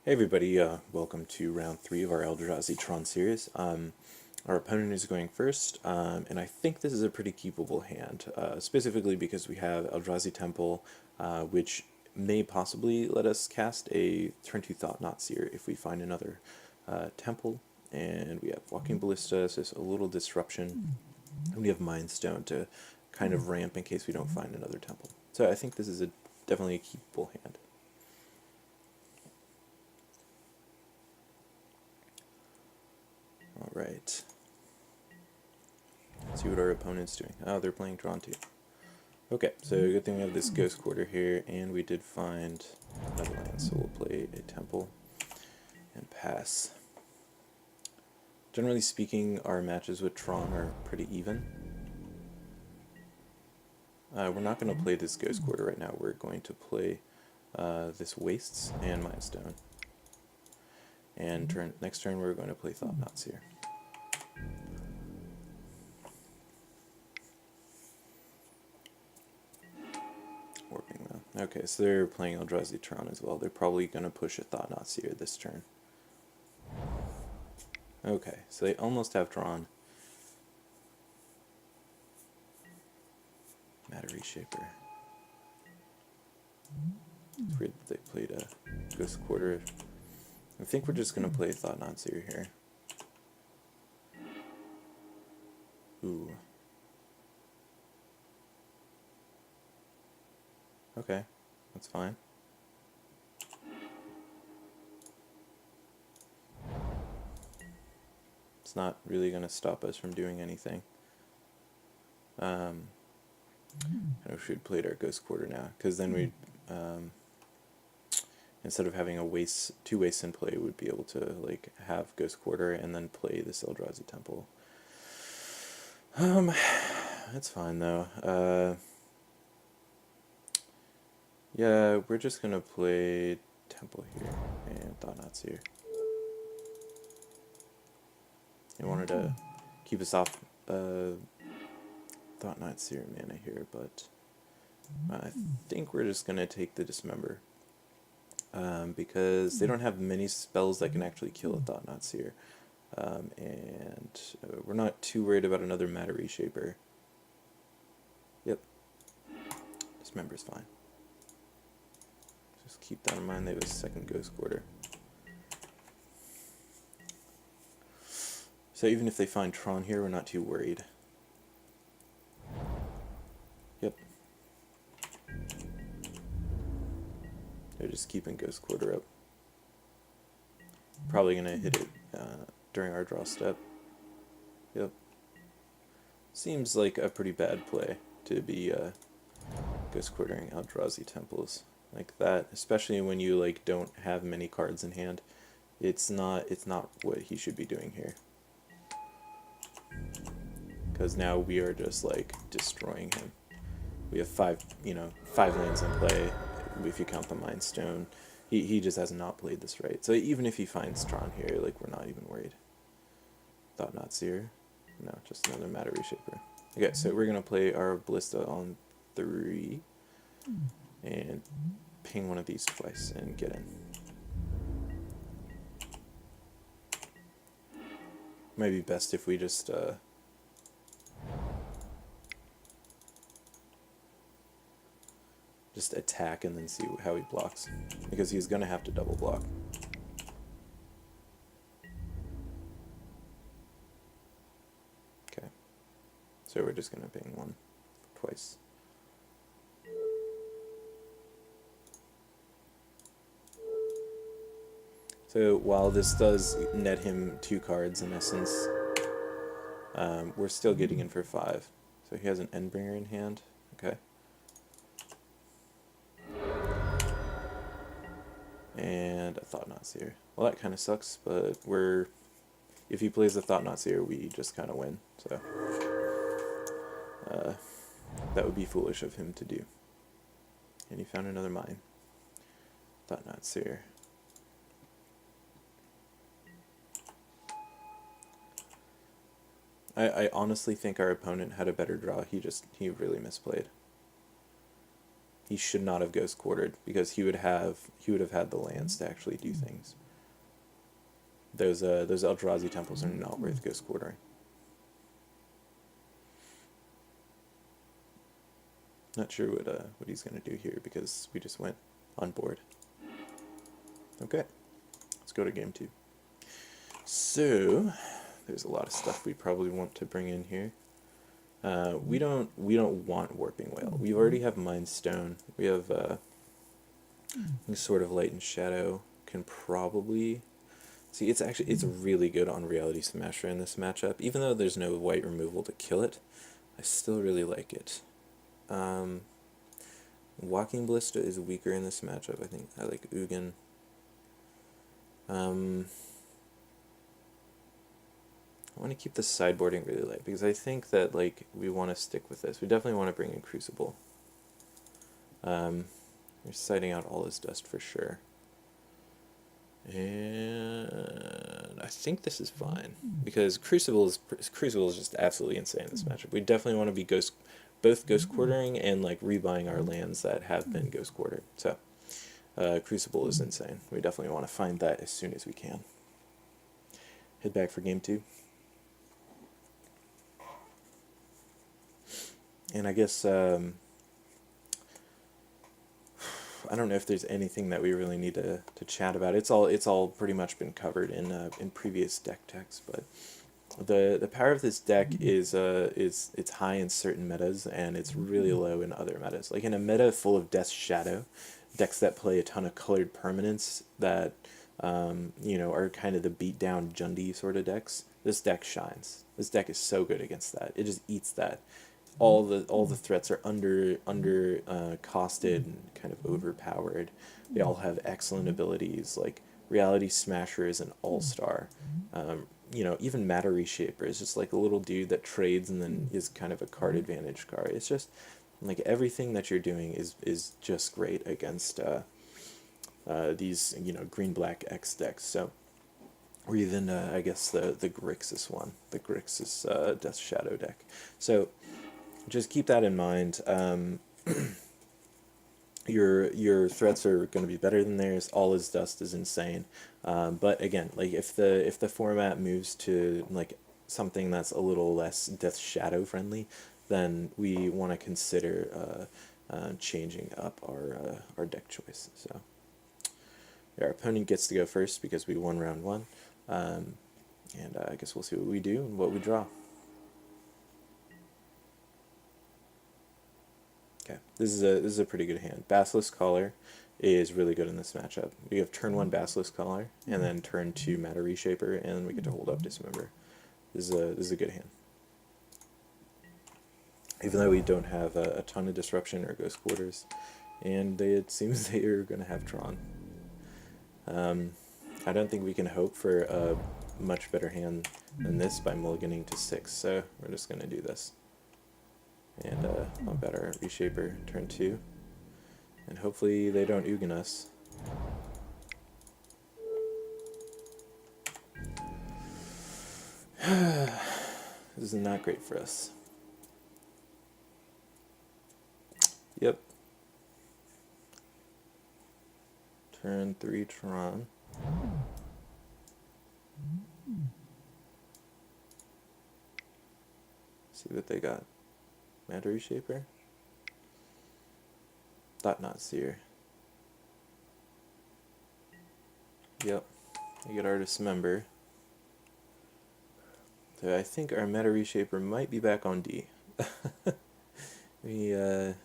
Hey everybody, welcome to round 3 of our Eldrazitron series. Our opponent is going first, and I think this is a pretty keepable hand, specifically because we have Eldrazi Temple, which may possibly let us cast a turn 2 Thought-Knot Seer if we find another temple, and we have Walking Ballista, so it's a little disruption, and we have Mind Stone to kind of ramp in case we don't find another temple. So I think this is definitely a keepable hand. Alright. See what our opponent's doing. Oh, they're playing Drawn 2. Okay, so good thing we have this Ghost Quarter here, and we did find another land, so we'll play a Temple and pass. Generally speaking, our matches with Tron are pretty even. We're not going to play this Ghost Quarter right now, we're going to play this Wastes and Mind Stone. And next turn we're going to play Thought-Knot Seer. Warping Well. Okay, so they're playing Eldrazitron as well. They're probably going to push a Thought-Knot Seer this turn. Okay, so they almost have drawn. Matter Reshaper. It's weird that they played a Ghost Quarter. I think we're just going to play Thought-Knot Seer here. Ooh. Okay, that's fine. It's not really going to stop us from doing anything. I wish we'd played our Ghost Quarter now, because then we'd, instead of having two wastes in play, we'd be able to like have Ghost Quarter and then play this Eldrazi Temple. That's fine though. Yeah, we're just gonna play Temple here and Thought-Knot Seer. I wanted to keep us off Thought-Knot Seer mana here, but I think we're just gonna take the Dismember. Because they don't have many spells that can actually kill a Thought-Knot Seer. And we're not too worried about another Matter Reshaper. Yep. Dismember's fine. Just keep that in mind, they have a second Ghost Quarter. So even if they find Tron here, we're not too worried. Yep. They're just keeping Ghost Quarter up. Probably going to hit it during our draw step. Yep. Seems like a pretty bad play to be Ghost Quartering Eldrazi Temples like that, especially when you like don't have many cards in hand. It's not what he should be doing here. Because now we are just like destroying him. We have five lands in play if you count the Mind Stone. He just has not played this right. So even if he finds Tron here, like we're not even worried. Thought-Knot Seer. No, just another Matter Reshaper. Okay, so we're gonna play our Ballista on 3 and ping one of these twice and get in. Might be best if we just attack and then see how he blocks, because he's gonna have to double block. Okay, so we're just gonna ping one twice. So while this does net him 2 cards in essence, we're still getting in for 5. So he has an Endbringer in hand. Okay. And a Thought-Knot Seer. Well, that kind of sucks, but if he plays the Thought-Knot Seer, we just kind of win. So that would be foolish of him to do. And he found another mine. Thought-Knot Seer. I honestly think our opponent had a better draw. He really misplayed. he should not have ghost quartered, because he would have had the lands to actually do things. Those Eldrazi temples are not worth ghost quartering. Not sure what he's gonna do here, because we just went on board. Okay, let's go to game 2. So there's a lot of stuff we probably want to bring in here. We don't want Warping Whale. We already have Mind Stone. We have sort of Light and Shadow. Can probably see, it's really good on Reality Smasher in this matchup. Even though there's no white removal to kill it, I still really like it. Walking Ballista is weaker in this matchup. I think I like Ugin. I want to keep the sideboarding really light, because I think that like we want to stick with this. We definitely want to bring in Crucible. We're sighting out all his dust for sure. And I think this is fine, because Crucible is just absolutely insane in this matchup. We definitely want to be both ghost quartering and like rebuying our lands that have been ghost quartered. So Crucible is insane. We definitely want to find that as soon as we can. Head back for game 2. And I guess I don't know if there's anything that we really need to chat about. It's all pretty much been covered in previous deck texts, but the power of this deck is it's high in certain metas and it's really low in other metas. Like in a meta full of Death's Shadow, decks that play a ton of colored permanents that are kind of the beat down Jundi sort of decks, this deck shines. This deck is so good against that. It just eats that. All the threats are under costed and kind of overpowered. They all have excellent abilities. Like Reality Smasher is an all-star. Even Matter Reshaper is just like a little dude that trades and then is kind of a card advantage card. It's just like everything that you're doing is just great against these green-black X decks. So, or even I guess the Grixis one. The Grixis Death's Shadow deck. So just keep that in mind. Your threats are going to be better than theirs. All his dust is insane. But again, like if the format moves to like something that's a little less Death's Shadow friendly, then we want to consider changing up our deck choice. So our opponent gets to go first because we won round 1, and I guess we'll see what we do and what we draw. Okay, this is a pretty good hand. Basilisk Collar is really good in this matchup. We have turn 1 Basilisk Collar, and then turn 2 Matter Reshaper, and then we get to hold up Dismember. This is a good hand. Even though we don't have a ton of disruption or ghost quarters, and it seems they are going to have Tron. I don't think we can hope for a much better hand than this by mulliganing to 6, so we're just going to do this. And bump out our Reshaper, turn 2. And hopefully they don't Ugin us. This is not great for us. Yep. Turn 3 Tron. See what they got. Matter Reshaper? Thought-Knot Seer. Yep. We get our Dismember. So I think our Matter Reshaper might be back on D. We're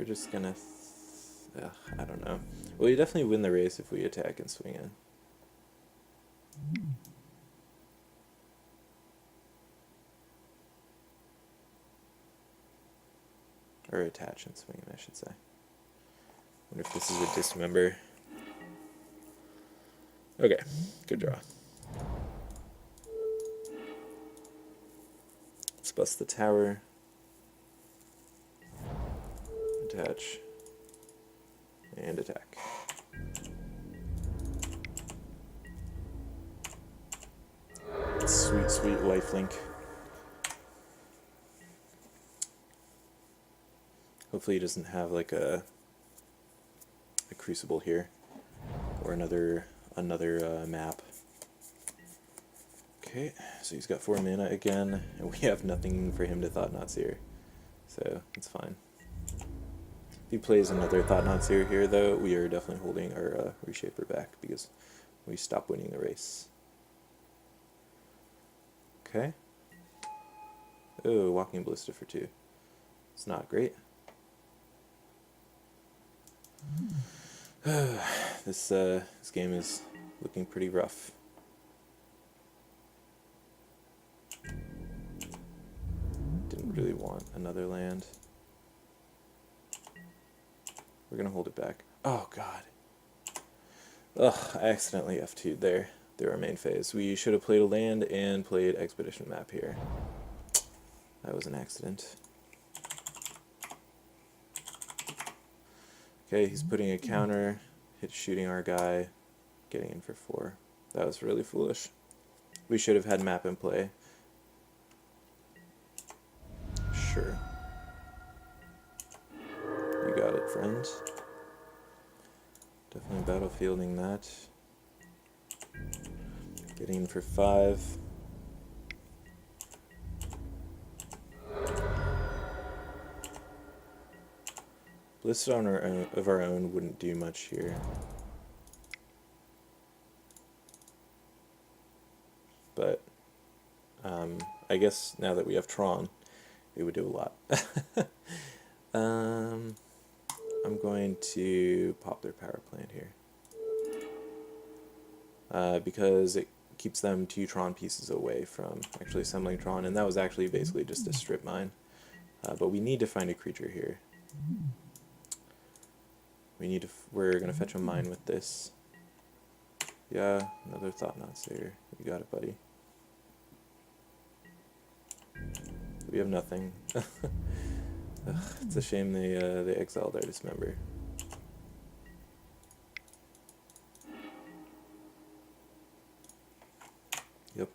just gonna... I don't know. Well, we definitely win the race if we attack and swing in. Or attach and swing in, I should say. Wonder if this is a Dismember. Okay, good draw. Let's bust the tower. Attach. And attack. Sweet, sweet lifelink. Hopefully he doesn't have like a Crucible here, or another map. Okay, so he's got 4 mana again, and we have nothing for him to Thought-Knot Seer, so it's fine. If he plays another Thought-Knot Seer here, though, we are definitely holding our Reshaper back, because we stop winning the race. Okay. Oh, Walking Ballista for 2. It's not great. This game is looking pretty rough. Didn't really want another land. We're gonna hold it back. Oh god. Ugh, I accidentally F2'd there through our main phase. We should have played a land and played Expedition Map here. That was an accident. Okay, he's putting a counter, shooting our guy, getting in for 4. That was really foolish. We should have had map in play. Sure. You got it, friend. Definitely battlefielding that. Getting in for 5. Ballista on our own wouldn't do much here. But I guess now that we have Tron, it would do a lot. I'm going to pop their power plant here. Because it keeps them 2 Tron pieces away from actually assembling Tron, and that was actually basically just a strip mine. But we need to find a creature here. We're going to fetch a mine with this. Yeah, another Thought-Knot Seer. You got it, buddy. We have nothing. Ugh, it's a shame they exiled our Dismember. Yep.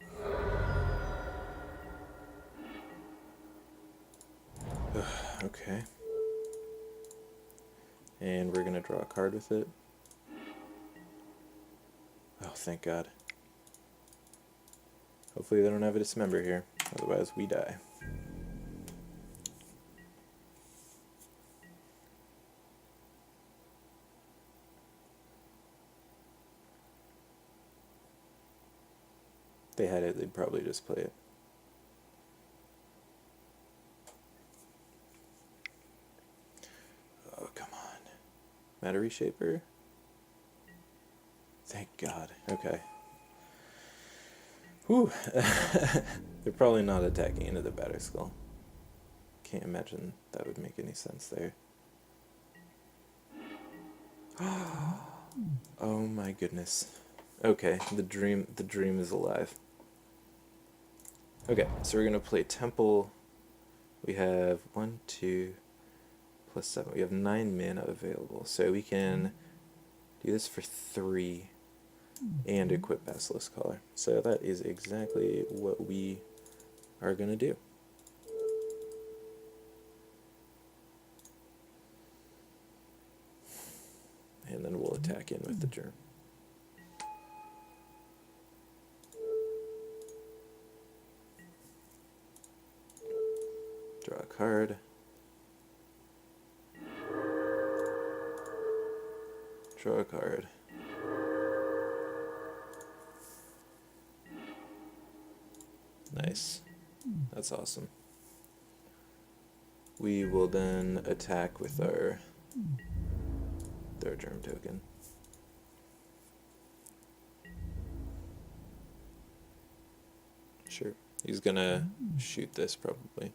Okay. And we're gonna draw a card with it. Oh, thank God. Hopefully they don't have a Dismember here, otherwise we die. If they had it, they'd probably just play it. Oh, come on. Matter Reshaper? Thank God. Okay. Whew. They're probably not attacking into the Batterskull. Can't imagine that would make any sense there. Oh my goodness. Okay, the dream is alive. Okay, so we're gonna play Temple. We have 1, 2, plus 7. We have 9 mana available, so we can do this for 3 and equip Basilisk Collar. So that is exactly what we are gonna do. And then we'll attack in with the Germ. Draw a card. Draw a card. Nice. That's awesome. We will then attack with our Germ token. Sure. He's gonna shoot this probably.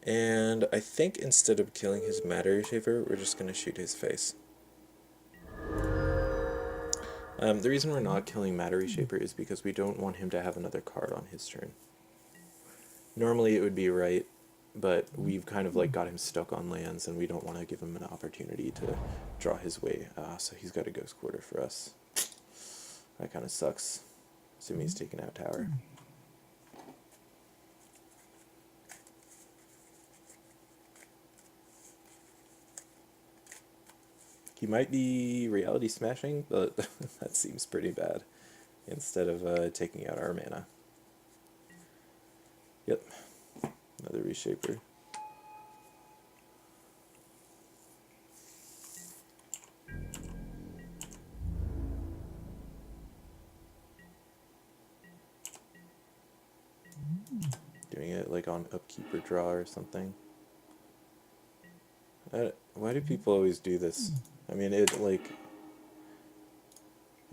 And I think instead of killing his Matter Reshaper, we're just gonna shoot his face. The reason we're not killing Matter Reshaper is because we don't want him to have another card on his turn. Normally it would be right, but we've kind of like got him stuck on lands, and we don't want to give him an opportunity to draw his way. So he's got a Ghost Quarter for us. That kind of sucks. Assuming he's taking out tower. He might be reality smashing, but that seems pretty bad. Instead of taking out our mana. Yep, another reshaper. Doing it like on upkeep or draw or something. Why do people always do this? I mean, it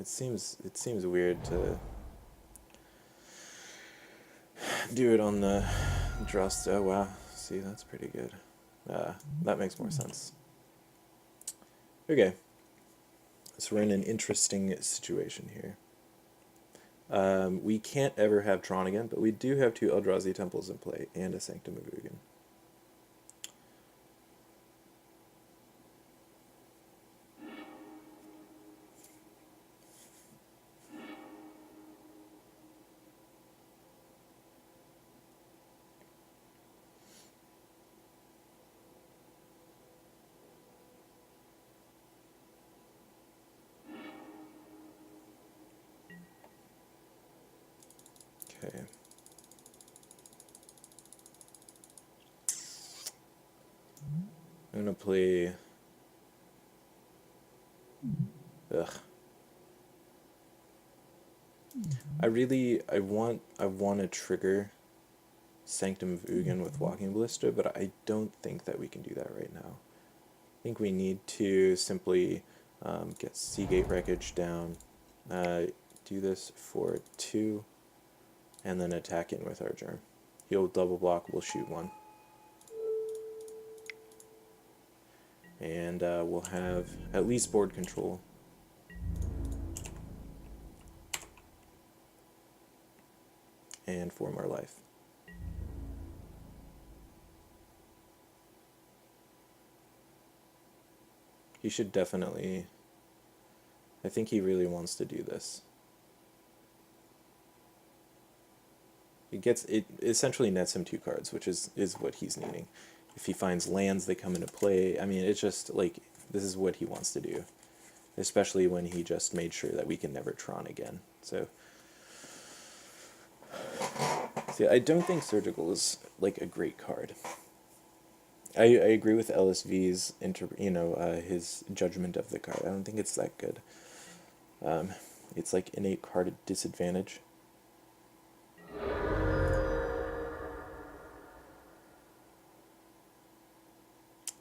seems weird to do it on the draw. Oh wow, see, that's pretty good. That makes more sense. Okay, so we're in an interesting situation here. We can't ever have Tron again, but we do have 2 Eldrazi Temples in play and a Sanctum of Ugin. Okay. I'm gonna play. Ugh. I want to trigger Sanctum of Ugin with Walking Ballista, but I don't think that we can do that right now. I think we need to simply get Seagate Wreckage down, do this for 2, and then attack in with our Germ. He'll double block, we'll shoot 1. And we'll have at least board control. And 4 more life. He should definitely... I think he really wants to do this. It essentially nets him 2 cards, which is what he's needing. If he finds lands that come into play, I mean, it's just like, this is what he wants to do. Especially when he just made sure that we can never Tron again. So, see, I don't think Surgical is like a great card. I agree with LSV's his judgment of the card. I don't think it's that good. It's like innate card disadvantage.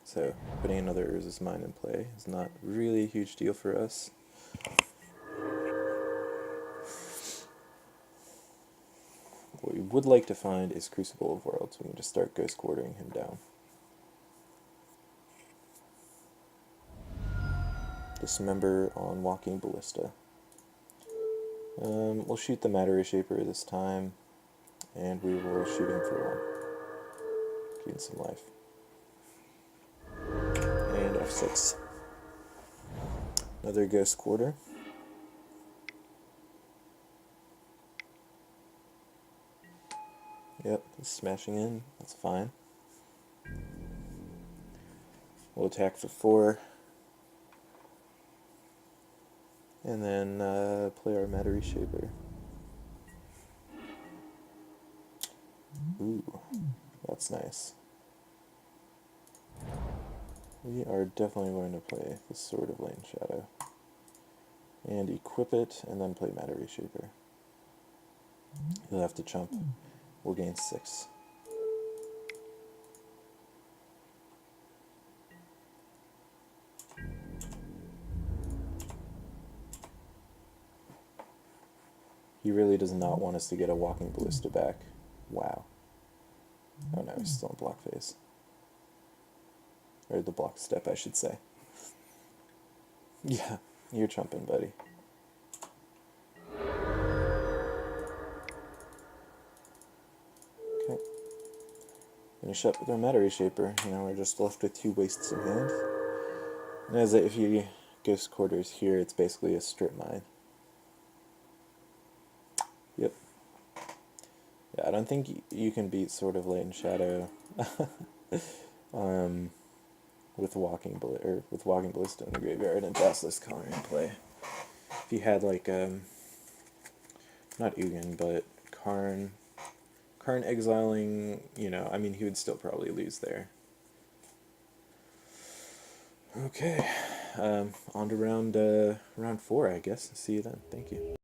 So putting another Urza's Mine in play is not really a huge deal for us. What we would like to find is Crucible of Worlds. We can just start Ghost Quartering him down. Dismember on Walking Ballista. We'll shoot the Matter Shaper this time, and we will shoot him for 1. Gain some life. And F6. Another Ghost Quarter. Yep, he's smashing in. That's fine. We'll attack for 4. And then play our Matter Shaper. Ooh, that's nice. We are definitely going to play the Sword of Light and Shadow. And equip it, and then play Matter Shaper. He'll have to chump. We'll gain 6. He really does not want us to get a Walking Ballista back. Wow. Oh no, he's still in block phase. Or the block step, I should say. Yeah, you're chumping, buddy. Okay. Finish up with our Matter Shaper. Now we're just left with 2 wastes in hand. And as if you Ghost Quarters here, it's basically a strip mine. Yep. Yeah, I don't think you can beat Sword of Light and Shadow with Walking Ballista in the graveyard and Basilisk Collar in play. If he had like not Ugin, but Karn exiling, I mean, he would still probably lose there. Okay, on to round 4, I guess. See you then. Thank you.